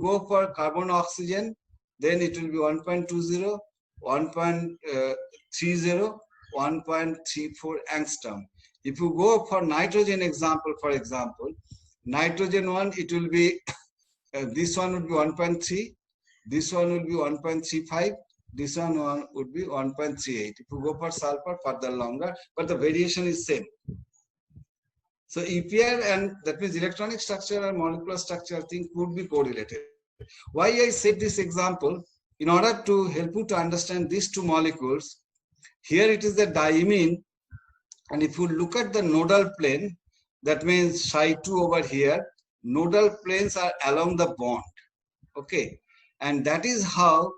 go for carbon oxygen, then it will be 1.20, 1.30, 1.34 angstrom. If you go for nitrogen example, for example, nitrogen one, it will be, this one would be 1.3, this one will be 1.35, this one would be 1.38. If you go for sulfur, further longer, but the variation is same. So EPR, and that means electronic structure and molecular structure thing could be correlated. Why I said this example? In order to help you to understand these two molecules, here it is the diamine, and if you look at the nodal plane, that means Psi2 over here, nodal planes are along the bond. Okay, and that is how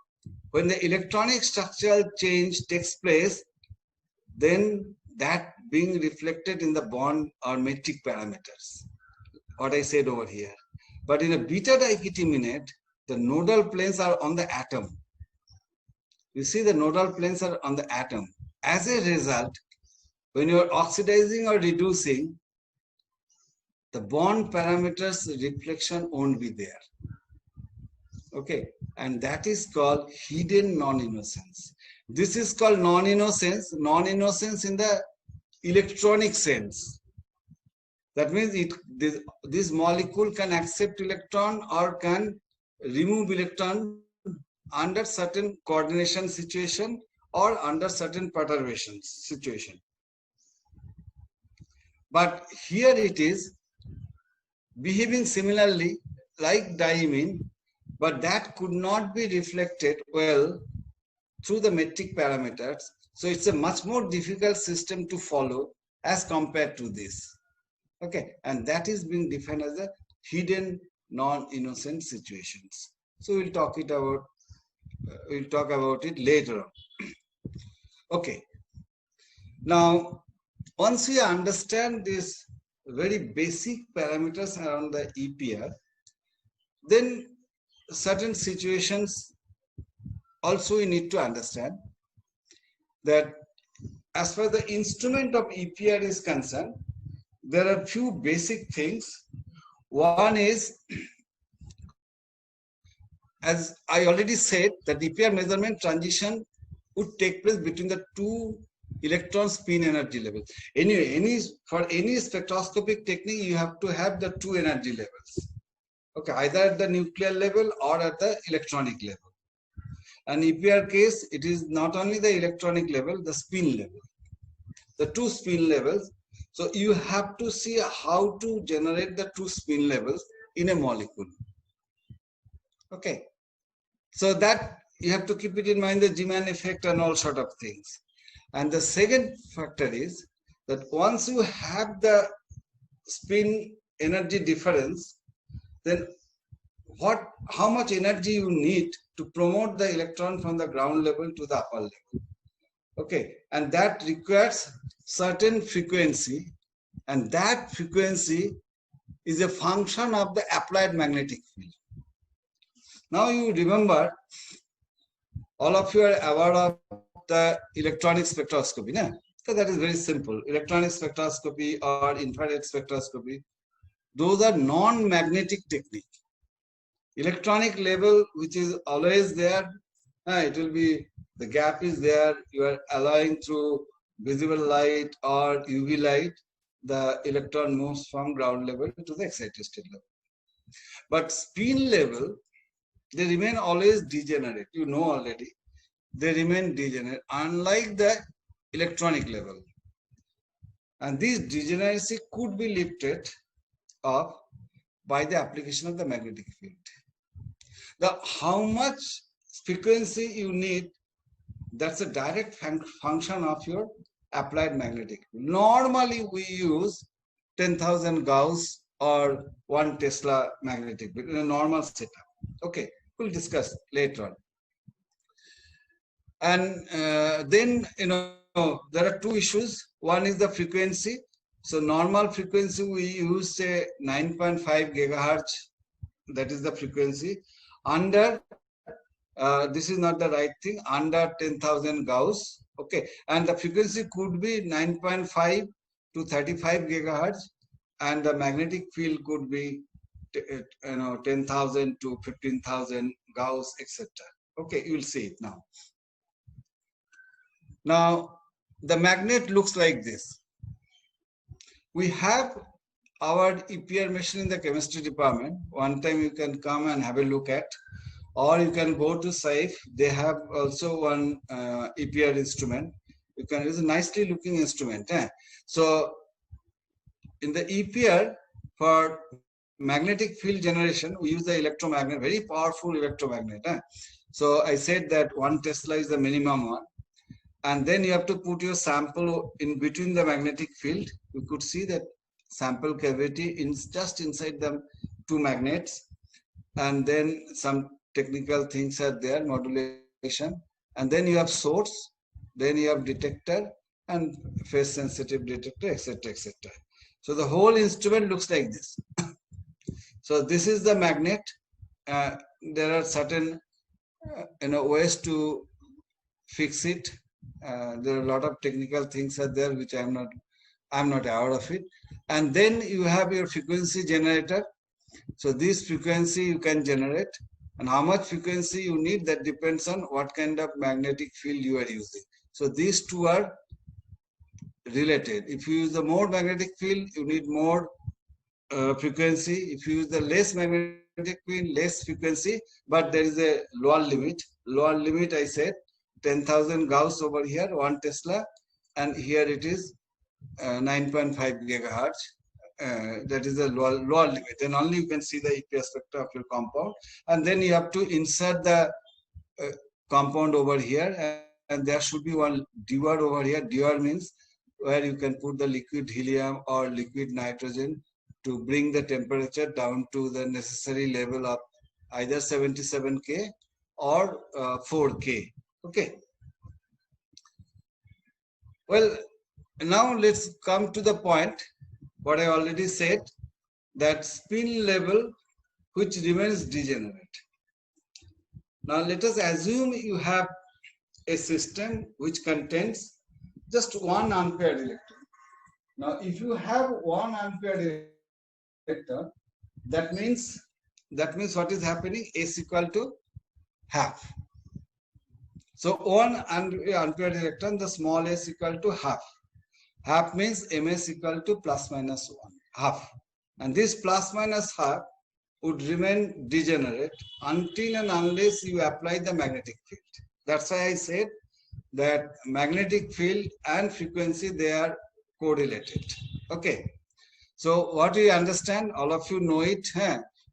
when the electronic structural change takes place, then that being reflected in the bond or metric parameters, what I said over here. But in a beta diketominate, the nodal planes are on the atom. You see, the nodal planes are on the atom. As a result, when you are oxidizing or reducing, the bond parameters reflection won't be there. Okay, and that is called hidden non-innocence. This is called non-innocence in the electronic sense. That means this molecule can accept electron or can remove electron under certain coordination situation or under certain perturbation situation. But here it is behaving similarly like diamine, but that could not be reflected well through the metric parameters. So it's a much more difficult system to follow as compared to this. Okay, and that is being defined as a hidden non-innocent situations. So we'll talk about it later on. Okay. Now, once we understand these very basic parameters around the EPR, then certain situations also we need to understand that as far as the instrument of EPR is concerned, there are few basic things. One is, as I already said, that EPR measurement transition would take place between the two electron spin energy levels. Anyway, for any spectroscopic technique, you have to have the two energy levels. Okay, either at the nuclear level or at the electronic level. And EPR case, it is not only the electronic level, the spin level, the two spin levels. So you have to see how to generate the two spin levels in a molecule. Okay, so that you have to keep it in mind, the Zeeman effect and all sort of things. And the second factor is that once you have the spin energy difference, then how much energy you need to promote the electron from the ground level to the upper level. Okay, and that requires certain frequency, and that frequency is a function of the applied magnetic field. Now you remember, all of you are aware of the electronic spectroscopy, no? So that is very simple. Electronic spectroscopy or infrared spectroscopy, those are non-magnetic technique. Electronic level, which is always there, it will be, the gap is there, you are allowing through visible light or UV light, the electron moves from ground level to the excited state level. But spin level, they remain always degenerate. You know already, they remain degenerate, unlike the electronic level. And this degeneracy could be lifted up by the application of the magnetic field. How much frequency you need, that's a direct function of your applied magnetic field. Normally we use 10,000 Gauss or 1 Tesla magnetic field in a normal setup. Okay, we'll discuss later on. And then, there are two issues. One is the frequency. So normal frequency, we use say 9.5 gigahertz. That is the frequency. Under, this is not the right thing, under 10,000 Gauss. Okay, and the frequency could be 9.5 to 35 gigahertz, and the magnetic field could be 10,000 to 15,000 Gauss, etc. Okay, you will see it now. Now, the magnet looks like this. We have our EPR machine in the chemistry department. One time you can come and have a look at, or you can go to SAIF. They have also one EPR instrument. You can use a nicely looking instrument. So in the EPR for magnetic field generation, we use the electromagnet, very powerful electromagnet. So I said that 1 Tesla is the minimum one. And then you have to put your sample in between the magnetic field. You could see that sample cavity is just inside the two magnets. And then some technical things are there, modulation. And then you have source, then you have detector and phase sensitive detector, etc., etc. So the whole instrument looks like this. So this is the magnet. There are certain ways to fix it. There are a lot of technical things are there which I'm not aware of it. And then you have your frequency generator. So this frequency you can generate, and how much frequency you need, that depends on what kind of magnetic field you are using. So these two are related. If you use the more magnetic field, you need more frequency. If you use the less magnetic field, less frequency, but there is a lower limit. Lower limit, I said 10,000 Gauss over here, 1 Tesla, and here it is 9.5 gigahertz. That is the lower limit. Then only you can see the EPR spectra of your compound, and then you have to insert the compound over here, and there should be one dewar over here. Dewar means where you can put the liquid helium or liquid nitrogen to bring the temperature down to the necessary level of either 77 K or 4 K. Okay. Well, now let's come to the point what I already said, that spin level which remains degenerate. Now let us assume you have a system which contains just 1 ampere electron. Now if you have 1 ampere electron, that means what is happening? S equal to half. So 1 ampere electron, the small s equal to half. Half means ms equal to plus minus 1, half. And this plus minus half would remain degenerate until and unless you apply the magnetic field. That's why I said that magnetic field and frequency, they are correlated. Okay. So what we understand, all of you know it.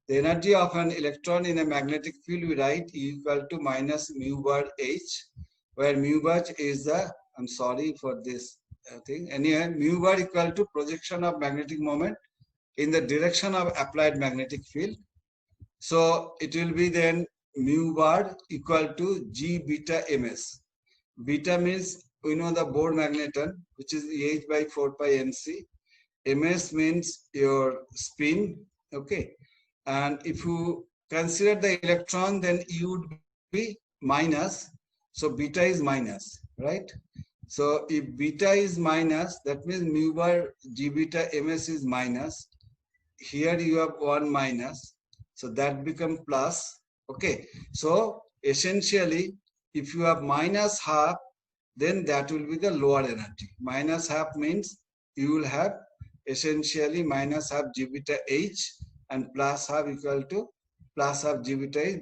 The energy of an electron in a magnetic field, we write E equal to minus mu bar H, where mu bar is the, I'm sorry for this thing. Anyway, mu bar equal to projection of magnetic moment in the direction of applied magnetic field. So it will be then mu bar equal to G beta ms. Beta means we know the Bohr magneton, which is H by 4 pi mc. Ms means your spin. Okay. And if you consider the electron, then E would be minus. So beta is minus, right? So if beta is minus, that means mu bar G beta ms is minus. Here you have 1 minus. So that becomes plus. Okay. So essentially, if you have minus half, then that will be the lower energy. Minus half means you will have essentially minus half G beta H, and plus half equal to plus half G beta H.